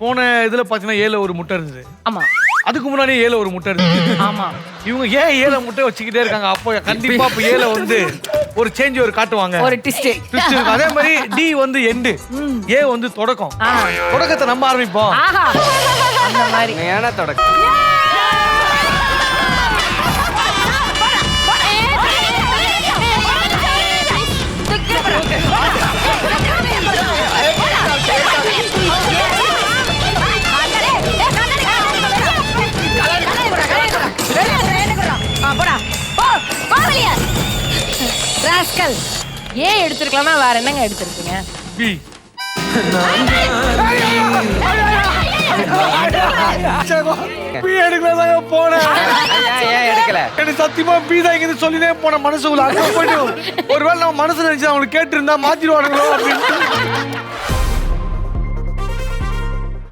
போன இதுல பாத்தீங்கன்னா ஏல ஒரு முட்டை இருந்தது. ஆமா அதுக்கு முன்னாடி ஏல ஒரு முட்டை இருந்தது. ஆமா. இவங்க ஏன் ஏல முட்டை வச்சுக்கிட்டே இருக்காங்க? அப்போ கண்டிப்பா அப்ப ஏல வந்து ஒரு சேஞ்ச் ஒரு காட்டுவாங்க. ஒரு ட்விஸ்ட். ட்விஸ்ட் இருக்கு. அதே மாதிரி டி வந்து எண்டு, ஏ வந்து தொடக்கம். தொடக்கத்தை நம்ம ஆரம்பிப்போம். ஆஹா அந்த மாதிரி ஏன தொடக்கம். ராஸ்கல் ஏன் எடுத்துருக்கலாம்னா வேற என்னங்க எடுத்துருக்கீங்க? பி பி எடுக்கலாம்ங்க போனேன். ஏன் எடுக்கல? எனக்கு சத்தியமா பி தான் இங்க சொல்லினே போன மனசுக்குள்ள. அங்க போயிட்டு ஒருவேளை நம்ம மனசுல நினைச்சு அவங்களுக்கு கேட்டு இருந்தா மாத்திடுவானுங்களோ அப்படின்னு